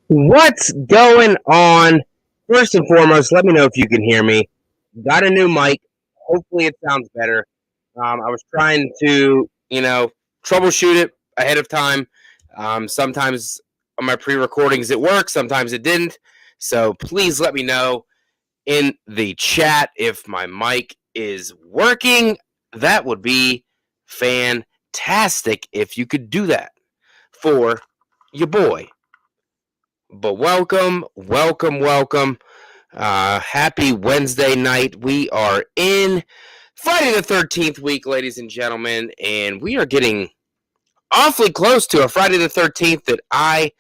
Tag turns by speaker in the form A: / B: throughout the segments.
A: What's going on? First and foremost, let me know if you can hear me. Got a new mic. Hopefully it sounds better. I was trying to, troubleshoot it ahead of time. Sometimes on my pre-recordings it worked, sometimes it didn't. So please let me know in the chat if my mic is working. That would be fantastic if you could do that for your boy. But welcome. Happy Wednesday night. We are in Friday the 13th week, ladies and gentlemen, and we are getting awfully close to a Friday the 13th that I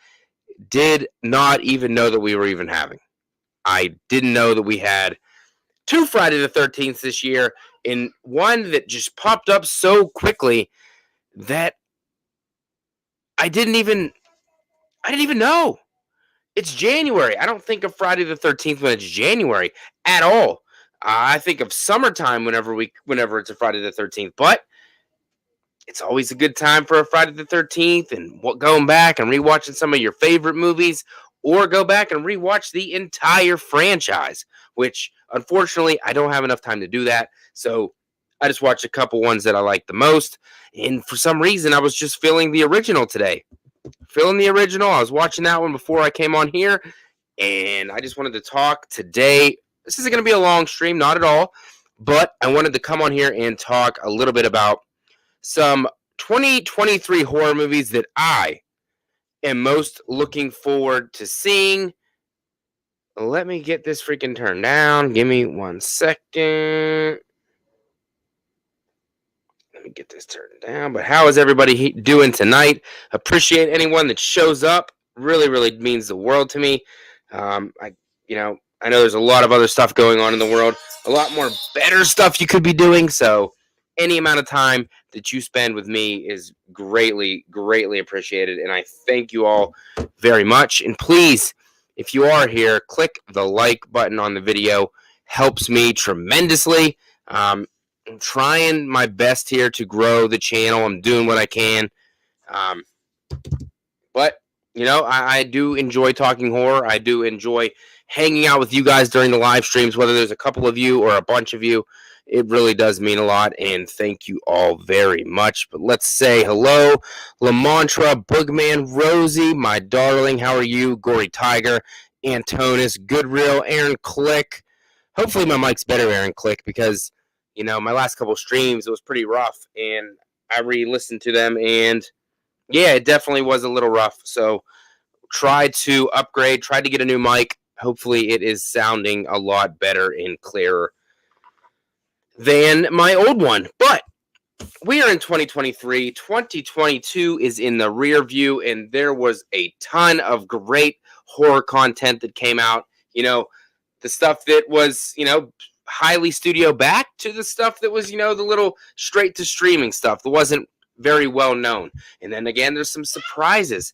A: did not even know that we were even having. I didn't know that we had two Friday the 13th this year, and one that just popped up so quickly that I didn't even know. It's January. I don't think of Friday the 13th when it's January at all. I think of summertime whenever it's a Friday the 13th. But it's always a good time for a Friday the 13th and going back and rewatching some of your favorite movies, or go back and rewatch the entire franchise, which unfortunately I don't have enough time to do that. So I just watched a couple ones that I like the most. And for some reason, I was just feeling the original today. I was watching that one before I came on here, and I just wanted to talk today. This isn't going to be a long stream, not at all, but I wanted to come on here and talk a little bit about some 2023 horror movies that I am most looking forward to seeing. Let me get this freaking turned down. Give me 1 second. Let me get this turned down. But how is everybody doing tonight? Appreciate anyone that shows up. Really, really means the world to me. I know there's a lot of other stuff going on in the world. A lot more better stuff you could be doing. So any amount of time that you spend with me is greatly, greatly appreciated. And I thank you all very much. And please, if you are here, click the like button on the video. Helps me tremendously. I'm trying my best here to grow the channel. I'm doing what I can. But, I do enjoy talking horror. I do enjoy hanging out with you guys during the live streams, whether there's a couple of you or a bunch of you. It really does mean a lot, and thank you all very much. But let's say hello, Lamontra, Boogman, Rosie, my darling. How are you? Gory Tiger, Antonis, Goodreal, Aaron Click. Hopefully my mic's better, Aaron Click, because my last couple streams, it was pretty rough, and I re-listened to them, and yeah, it definitely was a little rough. So tried to upgrade, tried to get a new mic. Hopefully it is sounding a lot better and clearer than my old one. But we are in 2023. 2022 is in the rear view, and there was a ton of great horror content that came out. The stuff that was, highly studio back, to the stuff that was, the little straight to streaming stuff that wasn't very well known. And then again, there's some surprises.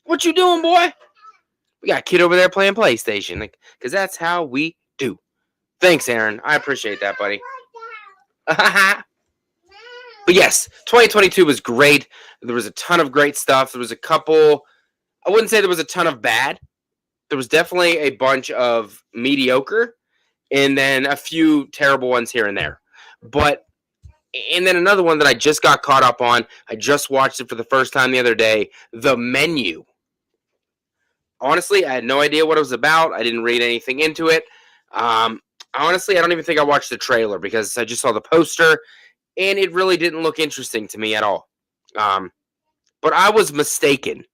A: What you doing, boy? We got a kid over there playing PlayStation, because that's how we do. Thanks, Aaron. I appreciate that, buddy. But yes, 2022 was great. There was a ton of great stuff. There was a couple, I wouldn't say there was a ton of bad. There was definitely a bunch of mediocre, and then a few terrible ones here and there. And then another one that I just got caught up on. I just watched it for the first time the other day. The Menu. Honestly, I had no idea what it was about. I didn't read anything into it. Honestly, I don't even think I watched the trailer, because I just saw the poster, and it really didn't look interesting to me at all. but I was mistaken.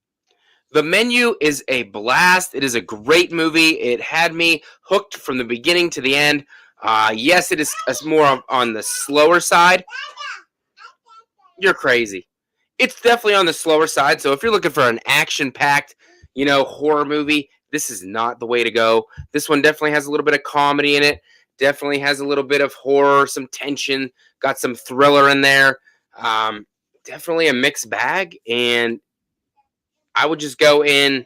A: The Menu is a blast. It is a great movie. It had me hooked from the beginning to the end. Yes, it is more on the slower side. You're crazy. It's definitely on the slower side. So if you're looking for an action-packed, horror movie, this is not the way to go. This one definitely has a little bit of comedy in it. Definitely has a little bit of horror, some tension, got some thriller in there. Definitely a mixed bag, and I would just go in.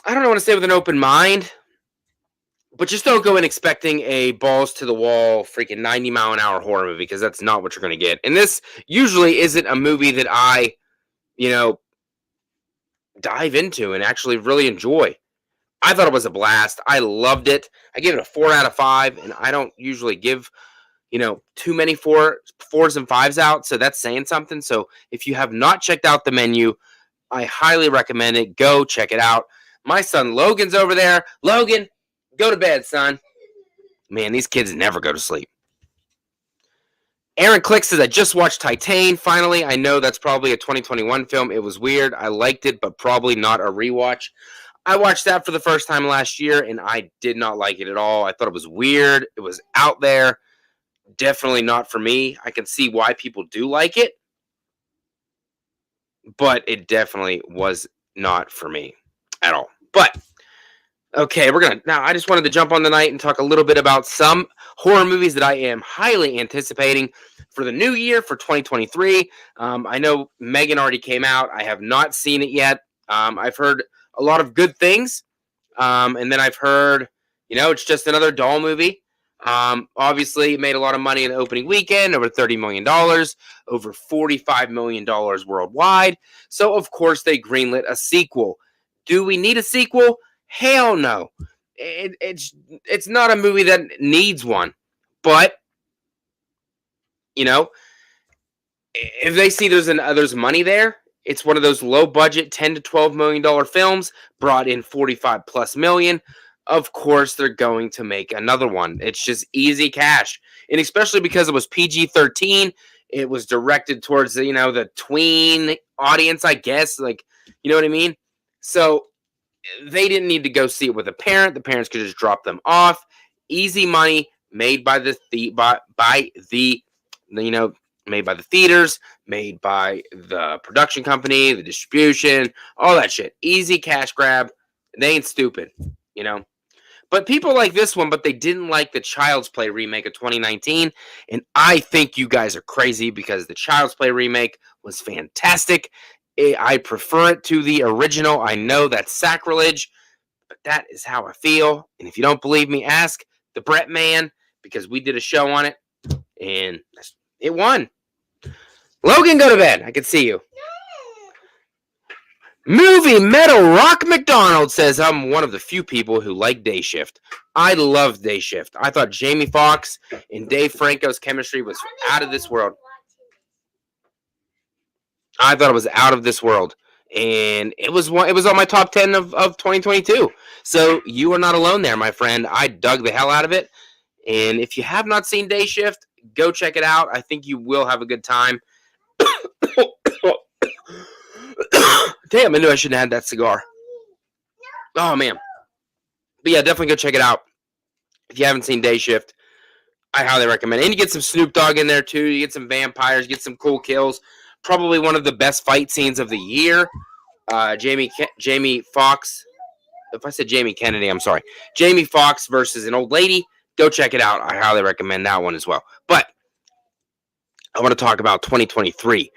A: I don't want to say with an open mind, but just don't go in expecting a balls to the wall, freaking 90-mile-an-hour horror movie, because that's not what you're going to get. And this usually isn't a movie that I, you know, dive into and actually really enjoy. I thought it was a blast. I loved it. I gave it a 4 out of 5, and I don't usually give, too many fours and fives out, so that's saying something. So if you have not checked out The Menu, I highly recommend it. Go check it out. My son Logan's over there. Logan, go to bed, son. Man, these kids never go to sleep. Aaron Click says, I just watched Titan. Finally, I know that's probably a 2021 film. It was weird. I liked it, but probably not a rewatch. I watched that for the first time last year, and I did not like it at all. I thought it was weird. It was out there. Definitely not for me. I can see why people do like it, but it definitely was not for me at all. But okay, now I just wanted to jump on tonight and talk a little bit about some horror movies that I am highly anticipating for the new year, for 2023. I know Megan already came out. I have not seen it yet. I've heard a lot of good things. And then I've heard, it's just another doll movie. Obviously, it made a lot of money in the opening weekend, over $30 million, over $45 million worldwide. So, of course, they greenlit a sequel. Do we need a sequel? Hell no. It's not a movie that needs one. But, if they see there's money there, it's one of those low budget $10 to $12 million films, brought in 45 plus million. Of course, they're going to make another one. It's just easy cash. And especially because it was PG-13, it was directed towards the tween audience, I guess. Like, you know what I mean? So they didn't need to go see it with a parent. The parents could just drop them off. Easy money, made by the made by the theaters, made by the production company, the distribution, all that shit. Easy cash grab. They ain't stupid, But people like this one, but they didn't like the Child's Play remake of 2019. And I think you guys are crazy, because the Child's Play remake was fantastic. I prefer it to the original. I know that's sacrilege, but that is how I feel. And if you don't believe me, ask the Brett Man, because we did a show on it, and it won. Logan, go to bed. I can see you. Movie Metal Rock McDonald says, I'm one of the few people who like Day Shift. I love Day Shift. I thought Jamie Foxx and Dave Franco's chemistry was out of this world. I thought it was out of this world. And it was on my top 10 of 2022. So you are not alone there, my friend. I dug the hell out of it. And if you have not seen Day Shift, go check it out. I think you will have a good time. Damn, I knew I shouldn't have had that cigar. Oh, man. But yeah, definitely go check it out. If you haven't seen Day Shift, I highly recommend it. And you get some Snoop Dogg in there, too. You get some vampires, get some cool kills. Probably one of the best fight scenes of the year. Jamie Foxx. If I said Jamie Kennedy, I'm sorry. Jamie Foxx versus an old lady. Go check it out. I highly recommend that one as well. But I want to talk about 2023.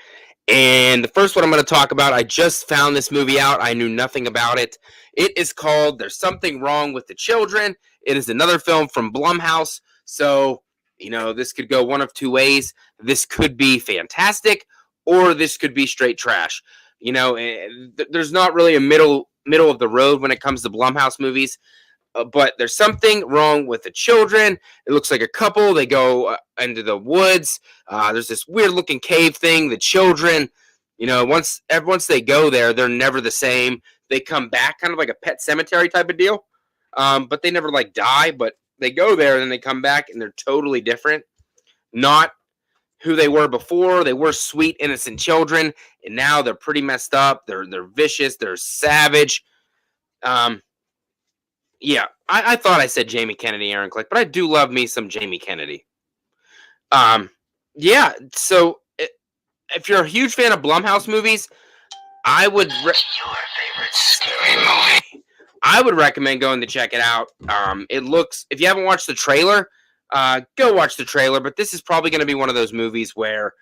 A: And the first one I'm going to talk about, I just found this movie out. I knew nothing about it. It is called There's Something Wrong with the Children. It is another film from Blumhouse. So, this could go one of two ways. This could be fantastic, or this could be straight trash. There's not really a middle of the road when it comes to Blumhouse movies. But there's something wrong with the children. It looks like a couple. They go into the woods. There's this weird looking cave thing. The children, once they go there, they're never the same. They come back, kind of like a Pet Cemetery type of deal. But they never die. But they go there and then they come back and they're totally different. Not who they were before. They were sweet, innocent children, and now they're pretty messed up. They're vicious. They're savage. Yeah, I thought I said Jamie Kennedy, Aaron Click, but I do love me some Jamie Kennedy. Yeah. So if you're a huge fan of Blumhouse movies, I would. What's your favorite scary movie? I would recommend going to check it out. It looks. If you haven't watched the trailer, go watch the trailer. But this is probably going to be one of those movies where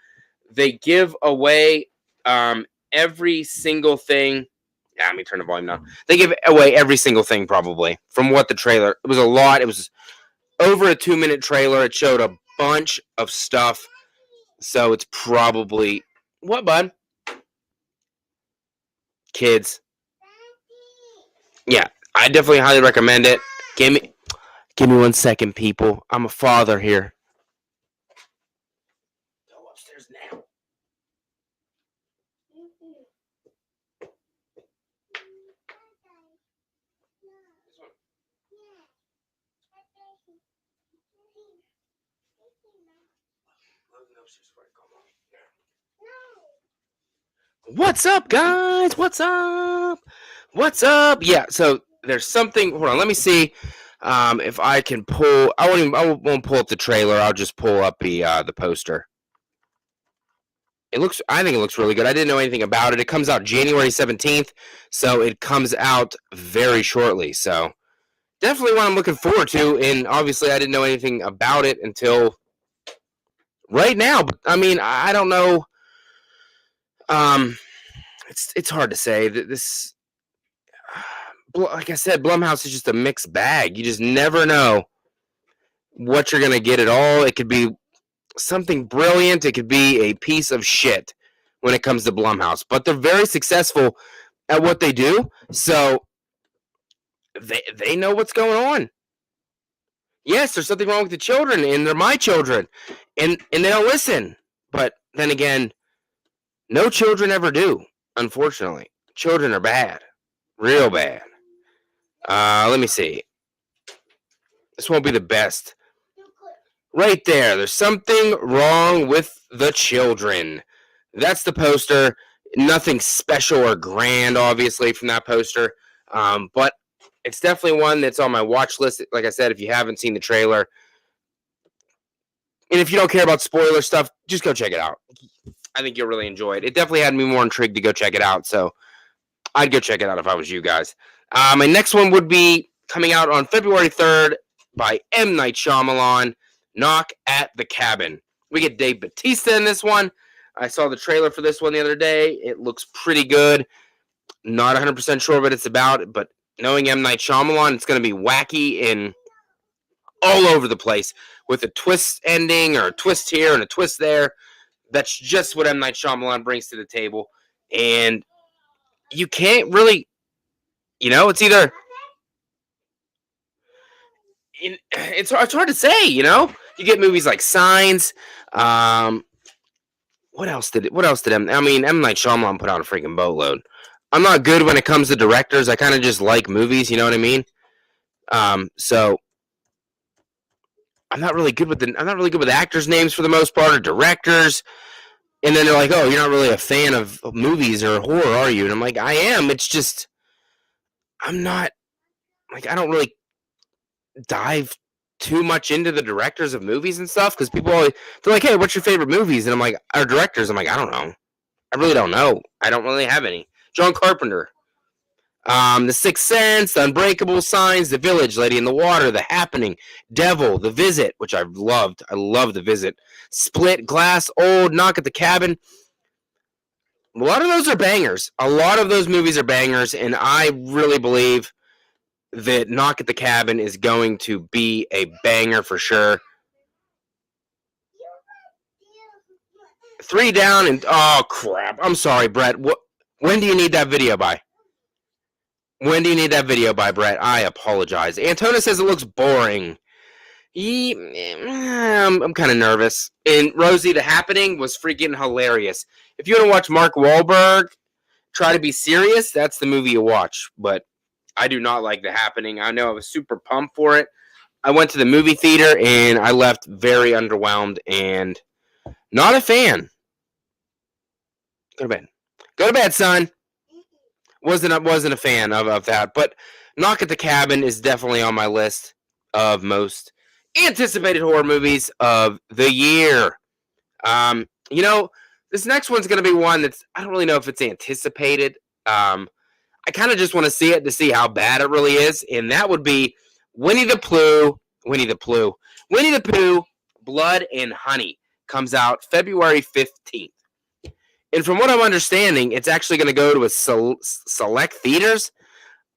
A: they give away every single thing. Yeah, let me turn the volume down. They give away every single thing probably from what the trailer. It was a lot. It was over a 2-minute trailer. It showed a bunch of stuff. So it's probably what, bud? Kids. Yeah, I definitely highly recommend it. Give me 1 second, people. I'm a father here. Go upstairs now. What's up, guys? What's up? What's up? Yeah, so there's something. Hold on, let me see if I can pull. I won't pull up the trailer. I'll just pull up the poster. I think it looks really good. I didn't know anything about it. It comes out January 17th, so it comes out very shortly. So definitely one I'm looking forward to. And obviously, I didn't know anything about it until right now. But I mean, I don't know. It's hard to say that this. Like I said, Blumhouse is just a mixed bag. You just never know what you're gonna get at all. It could be something brilliant. It could be a piece of shit when it comes to Blumhouse. But they're very successful at what they do, so they know what's going on. Yes, there's something wrong with the children, and they're my children, and they don't listen. But then again, no children ever do. Unfortunately, children are bad, real bad. Let me see. This won't be the best. Right there. There's something wrong with the children. That's the poster. Nothing special or grand, obviously, from that poster. But it's definitely one that's on my watch list. Like I said, if you haven't seen the trailer, and if you don't care about spoiler stuff, just go check it out. I think you'll really enjoy it. It definitely had me more intrigued to go check it out. So I'd go check it out if I was you guys. My next one would be coming out on February 3rd by M. Night Shyamalan, Knock at the Cabin. We get Dave Bautista in this one. I saw the trailer for this one the other day. It looks pretty good. Not 100% sure what it's about, but knowing M. Night Shyamalan, it's going to be wacky and all over the place with a twist ending or a twist here and a twist there. That's just what M. Night Shyamalan brings to the table. And you can't really, it's either... It's hard to say, You get movies like Signs. What else did M Night Shyamalan put out a freaking boatload. I'm not good when it comes to directors. I kind of just like movies, you know what I mean? So I'm not really good with actors' names for the most part, or directors. And then they're like, "Oh, you're not really a fan of movies or horror, are you?" And I'm like, "I am. It's just I'm not I don't really dive too much into the directors of movies and stuff because they're like, "Hey, what's your favorite movies?" And I'm like, "Our directors." I'm like, "I don't know. I really don't know. I don't really have any." John Carpenter, The Sixth Sense, The Unbreakable, Signs, The Village, Lady in the Water, The Happening, Devil, The Visit, which I've loved. I love The Visit. Split, Glass, Old, Knock at the Cabin. A lot of those are bangers. A lot of those movies are bangers, and I really believe that Knock at the Cabin is going to be a banger for sure. 3 down and... Oh, crap. I'm sorry, Brett. When do you need that video by? When do you need that video by, Brett? I apologize. Antona says it looks boring. I'm kind of nervous. And Rosie, The Happening was freaking hilarious. If you want to watch Mark Wahlberg try to be serious, that's the movie you watch. But I do not like The Happening. I know I was super pumped for it. I went to the movie theater, and I left very underwhelmed, and Not a fan. Go to bed. Go to bed, son. Wasn't a fan of that, but Knock at the Cabin is definitely on my list of most anticipated horror movies of the year. This next one's going to be one that's, I don't really know if it's anticipated. I kind of just want to see it to see how bad it really is, and that would be Winnie the Pooh, Blood and Honey. Comes out February 15th. And from what I'm understanding, it's actually going to go to a select theaters.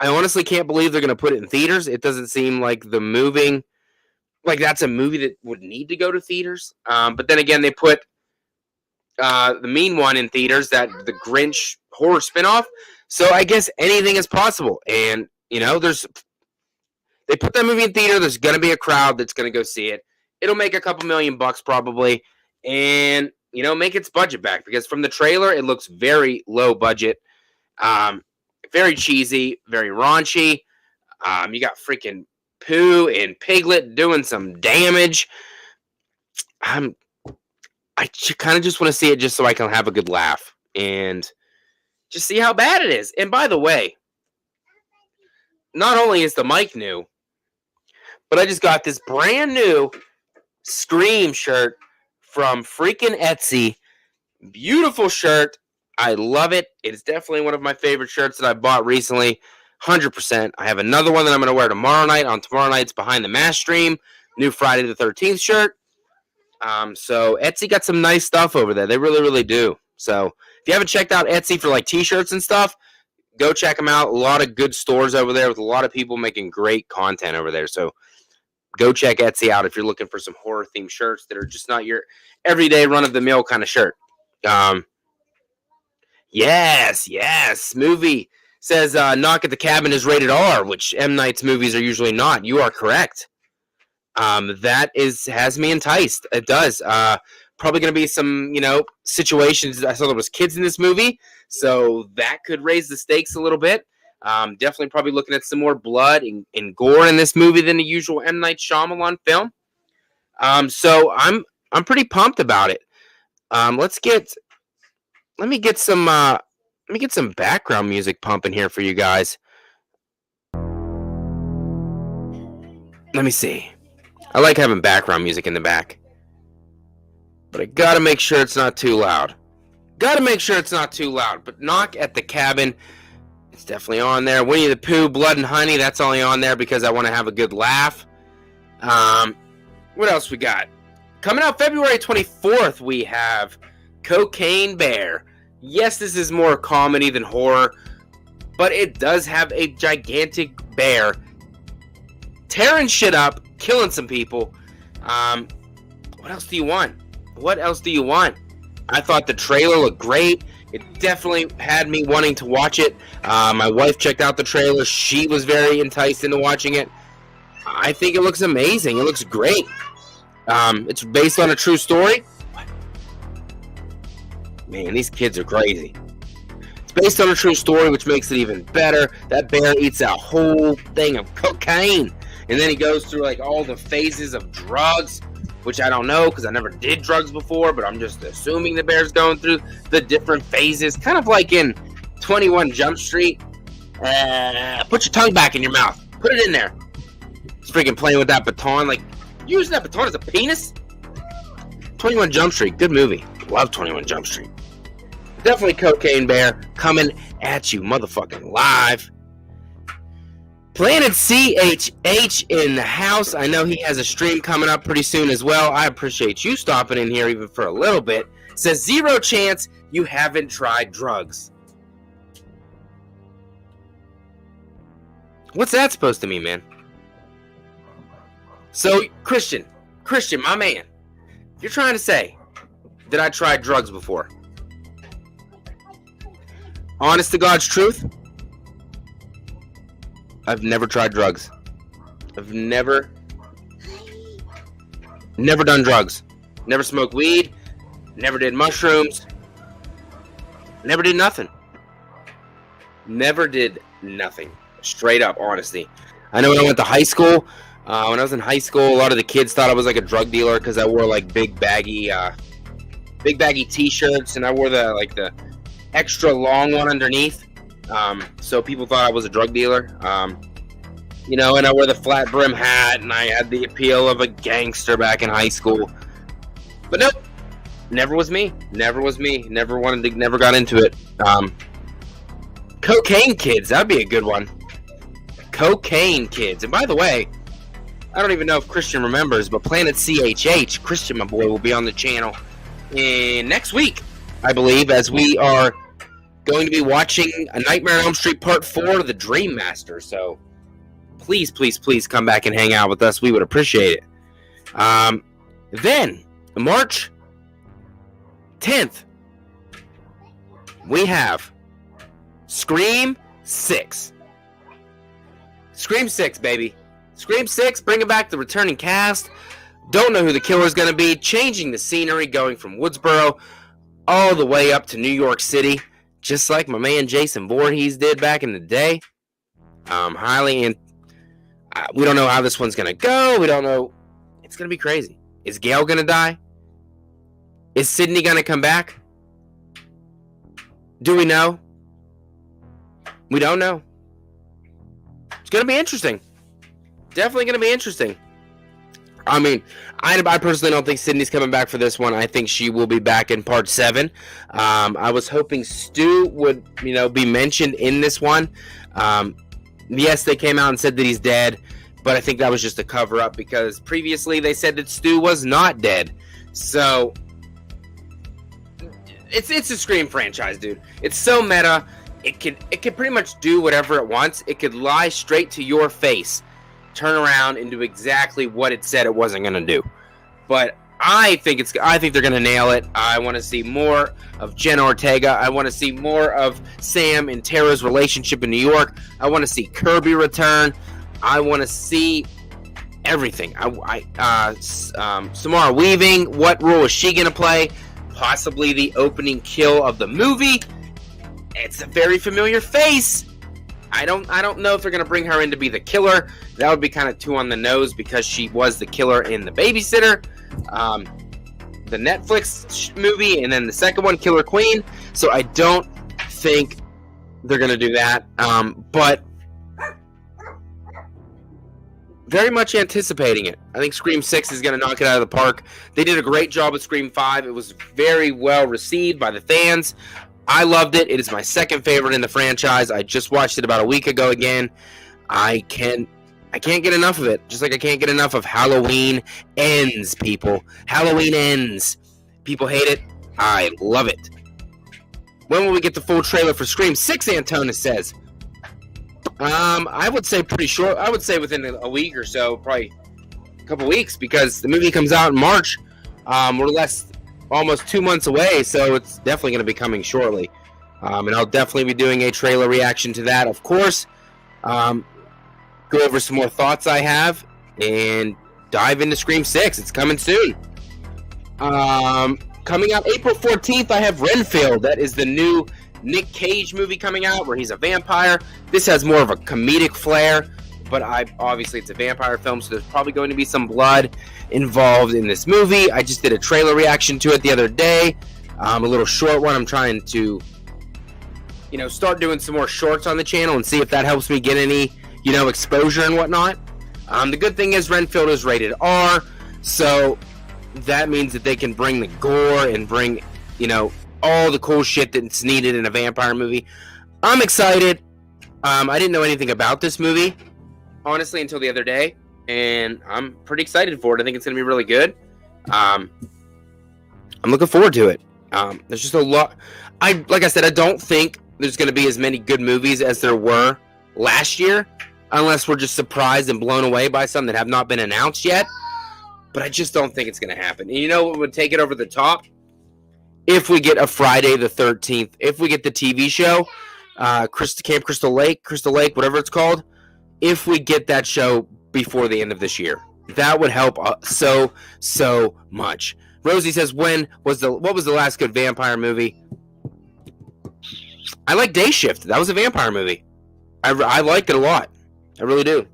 A: I honestly can't believe they're going to put it in theaters. It doesn't seem like that's a movie that would need to go to theaters. But then again, they put the Mean One in theaters, the Grinch horror spinoff. So I guess anything is possible. And, they put that movie in theater. There's going to be a crowd that's going to go see it. It'll make a couple $1,000,000 probably. And, make its budget back. Because from the trailer, it looks very low budget. Very cheesy, very raunchy. You got freaking Pooh and Piglet doing some damage. I kind of just want to see it just so I can have a good laugh and just see how bad it is. And by the way, not only is the mic new, but I just got this brand new Scream shirt from freaking Etsy. Beautiful shirt. I love it. It is definitely one of my favorite shirts that I bought recently. 100%. I have another one that I'm going to wear tomorrow night on tomorrow night's Behind the Mask stream. New Friday the 13th shirt. So Etsy got some nice stuff over there. They really, really do. So if you haven't checked out Etsy for like t-shirts and stuff, go check them out. A lot of good stores over there with a lot of people making great content over there. So go check Etsy out if you're looking for some horror themed shirts that are just not your everyday run of the mill kind of shirt. Yes. Movie says Knock at the Cabin is rated R, which M. Night's movies are usually not. You are correct. That has me enticed. It does. Probably going to be some, situations. I saw there was kids in this movie, so that could raise the stakes a little bit. Definitely probably looking at some more blood and gore in this movie than the usual M. Night Shyamalan film. So I'm pretty pumped about it. Let me get some background music pumping here for you guys. Let me see. I like having background music in the back. But I gotta make sure it's not too loud. But Knock at the Cabin, it's definitely on there. Winnie the Pooh, Blood and Honey, that's only on there because I want to have a good laugh. What else we got? Coming out February 24th, we have Cocaine Bear. Yes, this is more comedy than horror, but it does have a gigantic bear tearing shit up, killing some people. What else do you want? I thought the trailer looked great. It definitely had me wanting to watch it. My wife checked out the trailer. She was very enticed into watching it. I think it looks amazing. It looks great. It's based on a true story. Man, these kids are crazy. It's based on a true story, which makes it even better. That bear eats a whole thing of cocaine. And then he goes through like all the phases of drugs, which I don't know because I never did drugs before, but I'm just assuming the bear's going through the different phases. Kind of like in 21 Jump Street. Put your tongue back in your mouth. Put it in there. He's freaking playing with that baton. Like, using that baton as a penis? 21 Jump Street. Good movie. Love 21 Jump Street. Definitely Cocaine Bear coming at you motherfucking live. Planet CHH in the house. I know he has a stream coming up pretty soon as well. I appreciate you stopping in here even for a little bit. Says 0 chance you haven't tried drugs. What's that supposed to mean, man? So, Christian, my man, you're trying to say that I tried drugs before. Honest to God's truth, I've never tried drugs. I've never done drugs. Never smoked weed. Never did mushrooms. Never did nothing. Straight up, honesty. I know when I went to high school, when I was in high school, a lot of the kids thought I was like a drug dealer because I wore like big baggy big baggy t-shirts, and I wore the extra long one underneath. So people thought I was a drug dealer. And I wore the flat brim hat, and I had the appeal of a gangster back in high school. But nope, never was me. Never got into it. Cocaine Kids, that'd be a good one. Cocaine Kids. And by the way, I don't even know if Christian remembers, but Planet CHH, Christian, my boy, will be on the channel next week, I believe, as we are going to be watching A Nightmare on Elm Street Part 4, The Dream Master. So please, please, please come back and hang out with us. We would appreciate it. Then, March 10th, we have Scream 6. Scream 6, baby. Scream 6, bringing back the returning cast. Don't know who the killer is going to be. Changing the scenery, going from Woodsboro all the way up to New York City, just like my man Jason Voorhees did back in the day. We don't know how this one's going to go. We don't know. It's going to be crazy. Is Gail going to die? Is Sydney going to come back? Do we know? We don't know. It's going to be interesting. Definitely going to be interesting. I mean, I personally don't think Sydney's coming back for this one. I think she will be back in part 7. I was hoping Stu would, be mentioned in this one. Yes, they came out and said that he's dead, but I think that was just a cover-up because previously they said that Stu was not dead. So, it's a Scream franchise, dude. It's so meta. It could pretty much do whatever it wants. It could lie straight to your face, turn around and do exactly what it said it wasn't going to do. But I think they're going to nail it. I want to see more of Jenna Ortega. I want to see more of Sam and Tara's relationship in New York. I want to see Kirby return. I want to see everything. Samara Weaving, what role is she going to play? Possibly the opening kill of the movie. It's a very familiar face. I don't know if they're going to bring her in to be the killer. That would be kind of too on the nose because she was the killer in The Babysitter, the Netflix movie, and then the second one, Killer Queen. So I don't think they're going to do that. But very much anticipating it. I think Scream 6 is going to knock it out of the park. They did a great job with Scream 5. It was very well received by the fans. I loved it. It is my second favorite in the franchise. I just watched it about a week ago again. I can't get enough of it. Just like I can't get enough of Halloween Ends, people. Halloween Ends. People hate it. I love it. When will we get the full trailer for Scream 6, Antonis says? I would say pretty short. I would say within a week or so, probably a couple weeks, because the movie comes out in March. We're almost 2 months away, so it's definitely going to be coming shortly. And I'll definitely be doing a trailer reaction to that, of course. Go over some more thoughts I have and dive into Scream 6. It's coming soon. Coming out April 14th, I have Renfield. That is the new Nick Cage movie coming out where he's a vampire. This has more of a comedic flair, but obviously it's a vampire film, so there's probably going to be some blood involved in this movie. I just did a trailer reaction to it the other day, a little short one. I'm trying to, start doing some more shorts on the channel and see if that helps me get any, exposure and whatnot. The good thing is Renfield is rated R, so that means that they can bring the gore and bring, all the cool shit that's needed in a vampire movie. I'm excited. I didn't know anything about this movie, honestly, until the other day, and I'm pretty excited for it. I think it's going to be really good. I'm looking forward to it. There's just a lot. Like I said, I don't think there's going to be as many good movies as there were last year, unless we're just surprised and blown away by some that have not been announced yet. But I just don't think it's going to happen. And you know what would take it over the top? If we get a Friday the 13th, if we get the TV show, Camp Crystal Lake, whatever it's called, if we get that show before the end of this year, that would help so much. Rosie says, what was the last good vampire movie? I like Day Shift. That was a vampire movie. I liked it a lot. I really do.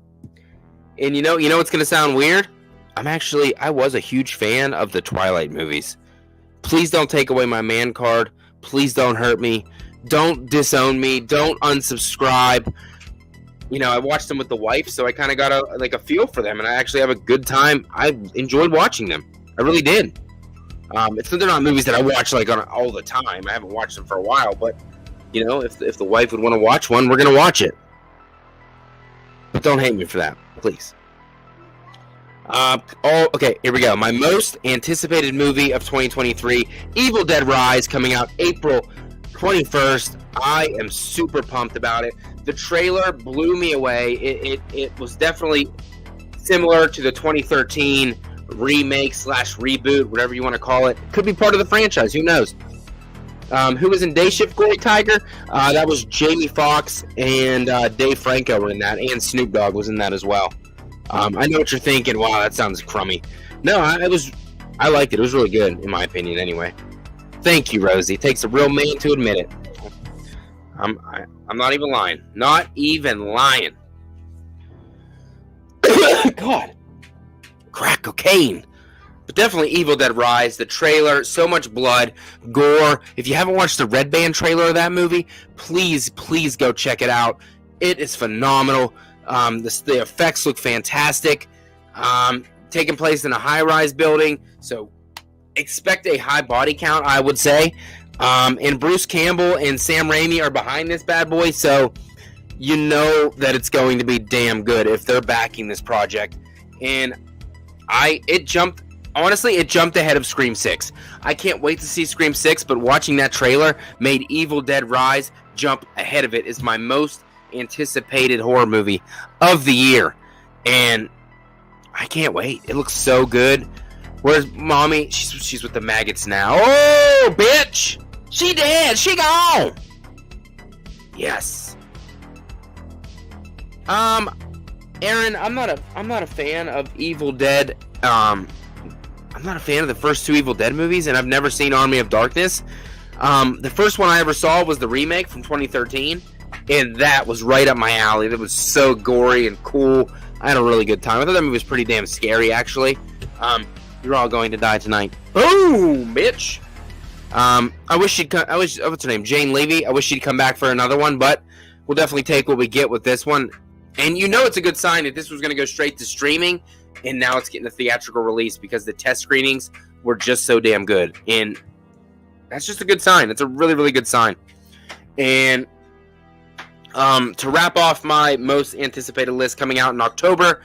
A: And you know it's going to sound weird? I was a huge fan of the Twilight movies. Please don't take away my man card. Please don't hurt me. Don't disown me. Don't unsubscribe. You know, I watched them with the wife, so I kind of got a feel for them, and I actually have a good time. I enjoyed watching them. I really did. They're not movies that I watch like on all the time. I haven't watched them for a while, but you know, if the wife would want to watch one, we're gonna watch it. But don't hate me for that, please. Okay, here we go. My most anticipated movie of 2023, Evil Dead Rise, coming out April 21st. I am super pumped about it. The trailer blew me away. It was definitely similar to the 2013 remake / reboot, whatever you want to call it. Could be part of the franchise. Who knows? Who was in Day Shift Gory Tiger? That was Jamie Foxx and Dave Franco were in that, and Snoop Dogg was in that as well. I know what you're thinking. Wow, that sounds crummy. No, I liked it. It was really good, in my opinion, anyway. Thank you, Rosie. It takes a real man to admit it. I'm not even lying. Not even lying. God. Crack cocaine. But definitely Evil Dead Rise. The trailer, so much blood, gore. If you haven't watched the Red Band trailer of that movie, please go check it out. It is phenomenal. The effects look fantastic. Taking place in a high-rise building, so expect a high body count, I would say. And Bruce Campbell and Sam Raimi are behind this bad boy, so you know that it's going to be damn good if they're backing this project. And it jumped ahead of Scream 6. I can't wait to see Scream 6, but watching that trailer made Evil Dead Rise jump ahead of it. It's my most anticipated horror movie of the year, and I can't wait. It looks so good. Where's mommy? She's with the maggots now. Oh, bitch! She dead. She gone. Yes. Aaron, I'm not a fan of Evil Dead. I'm not a fan of the first two Evil Dead movies, and I've never seen Army of Darkness. The first one I ever saw was the remake from 2013, and that was right up my alley. That was so gory and cool. I had a really good time. I thought that movie was pretty damn scary, actually. You're all going to die tonight. Oh, bitch. I wish what's her name? Jane Levy. I wish she'd come back for another one, but we'll definitely take what we get with this one. And you know it's a good sign that this was going to go straight to streaming, and now it's getting a theatrical release because the test screenings were just so damn good. And that's just a good sign. It's a really, really good sign. And to wrap off my most anticipated list coming out in October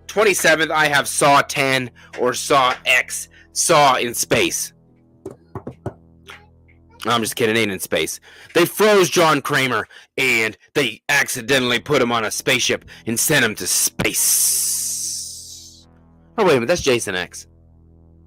A: 27th, I have Saw 10 or Saw X, Saw in Space. I'm just kidding, it ain't in space. They froze John Kramer, and they accidentally put him on a spaceship and sent him to space. Oh, wait a minute, that's Jason X.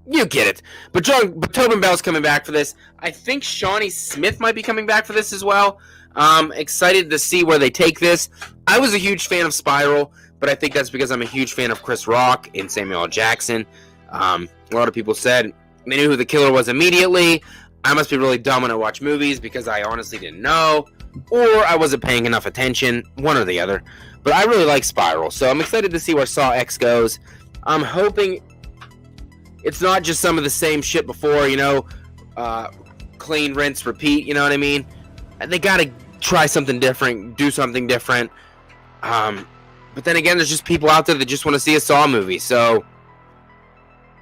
A: You get it. But Tobin Bell's coming back for this. I think Shawnee Smith might be coming back for this as well. Excited to see where they take this. I was a huge fan of Spiral, but I think that's because I'm a huge fan of Chris Rock and Samuel L. Jackson. A lot of people said they knew who the killer was immediately. I must be really dumb when I watch movies because I honestly didn't know, or I wasn't paying enough attention, one or the other. But I really like Spiral, so I'm excited to see where Saw X goes. I'm hoping it's not just some of the same shit before, clean, rinse, repeat, you know what I mean? They gotta try something different, do something different. But then again, there's just people out there that just want to see a Saw movie, so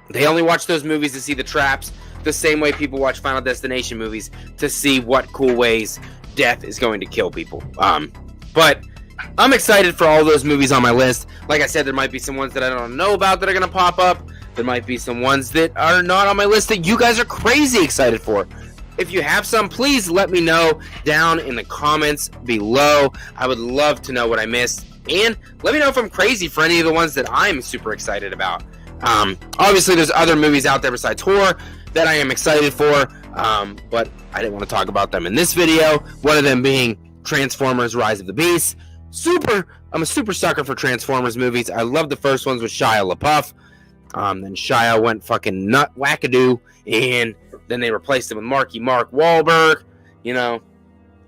A: they only watch those movies to see the traps, the same way people watch Final Destination movies to see what cool ways death is going to kill people. But I'm excited for all those movies on my list. Like I said, there might be some ones that I don't know about that are going to pop up. There might be some ones that are not on my list that you guys are crazy excited for. If you have some, please let me know down in the comments below. I would love to know what I missed. And let me know if I'm crazy for any of the ones that I'm super excited about. Obviously, there's other movies out there besides horror that I am excited for, but I didn't want to talk about them in this video. One of them being Transformers Rise of the Beast. I'm a super sucker for Transformers movies. I love the first ones with Shia LaBeouf. Then Shia went fucking nut wackadoo, and then they replaced him with Marky Mark Wahlberg.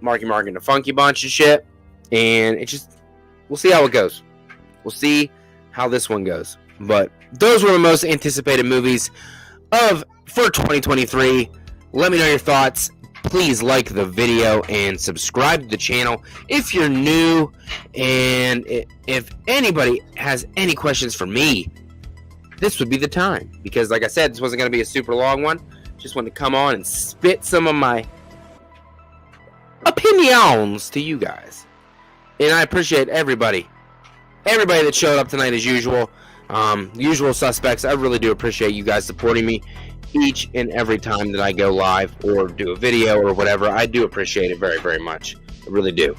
A: Marky Mark and the Funky Bunch and shit. And we'll see how it goes. We'll see how this one goes. But those were the most anticipated movies for 2023. Let me know your thoughts. Please like the video and subscribe to the channel if you're new. And if anybody has any questions for me, this would be the time. Because like I said, this wasn't going to be a super long one. Just wanted to come on and spit some of my opinions to you guys. And I appreciate everybody that showed up tonight as usual. Usual suspects. I really do appreciate you guys supporting me each and every time that I go live or do a video or whatever. I do appreciate it very, very much. I really do.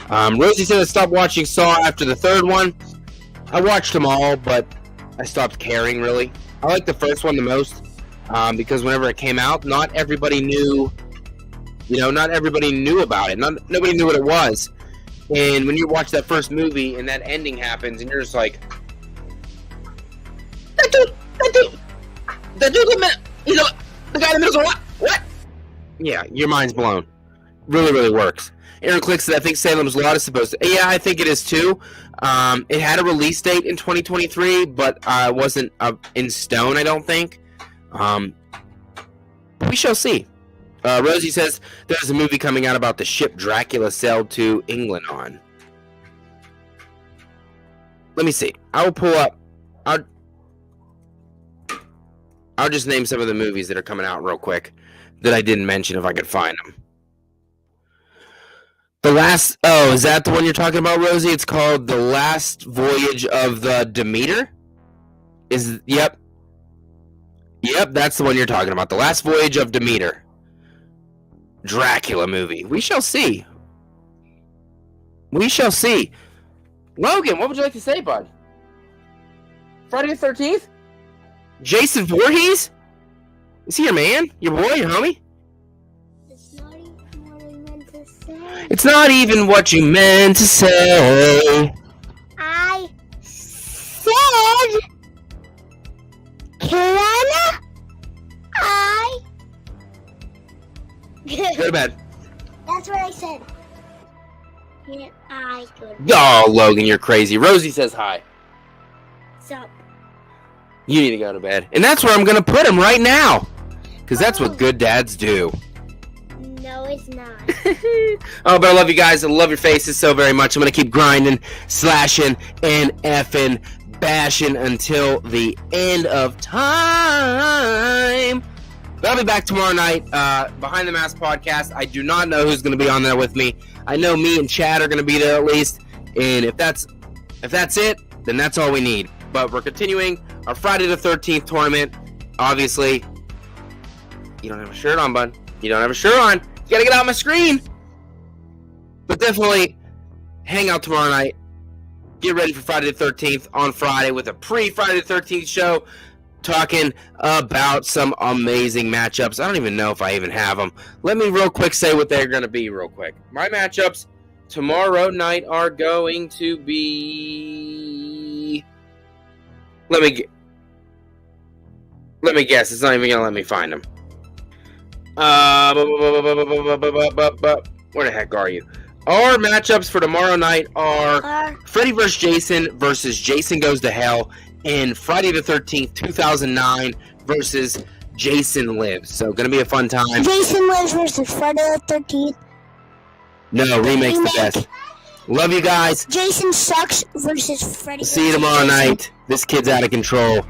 A: Rosie said I stopped watching Saw after the third one. I watched them all, but I stopped caring, really. I like the first one the most because whenever it came out, not everybody knew, not everybody knew about it. Nobody knew what it was. And when you watch that first movie and that ending happens and you're just like, that dude, the guy in the middle, what? Yeah, your mind's blown. Really, really works. Aaron Click said, I think Salem's Lot is supposed to. Yeah, I think it is too. It had a release date in 2023, but it wasn't in stone, I don't think. We shall see. Rosie says, there's a movie coming out about the ship Dracula sailed to England on. Let me see. I will pull up. I'll just name some of the movies that are coming out real quick that I didn't mention if I could find them. Is that the one you're talking about, Rosie? It's called The Last Voyage of the Demeter? Yep, that's the one you're talking about. The Last Voyage of Demeter. Dracula movie. We shall see. We shall see. Logan, what would you like to say, bud? Friday the 13th? Jason Voorhees? Is he your man? Your boy? Your homie? It's not even what you meant to say.
B: I said,
A: Go to bed.
B: That's what I said. Can I go to bed?
A: Oh, Logan, you're crazy. Rosie says hi.
B: Sup?
A: You need to go to bed. And that's where I'm going to put him right now. Because that's what good dads do.
B: No, it's not.
A: Oh, but I love you guys. I love your faces so very much. I'm going to keep grinding, slashing, and effing bashing until the end of time. But I'll be back tomorrow night. Behind the Mask podcast. I do not know who's going to be on there with me. I know me and Chad are going to be there at least. And if that's it, then that's all we need. But we're continuing our Friday the 13th tournament. Obviously, you don't have a shirt on, bud. You don't have a shirt on. You gotta get out my screen. But definitely hang out tomorrow night. Get ready for Friday the 13th on Friday with a pre-Friday the 13th show talking about some amazing matchups. I don't even know if I even have them. Let me real quick say what they're going to be real quick. My matchups tomorrow night are going to be... Let me guess. It's not even going to let me find them. Where the heck are you? Our matchups for tomorrow night are Freddy vs. Jason versus Jason Goes to Hell and Friday the 13th, 2009 versus Jason Lives. So, going to be a fun time.
B: Jason Lives versus Friday the 13th.
A: No, remake's the best. Love you guys.
B: Jason Sucks versus Freddy.
A: See you tomorrow night. This kid's out of control.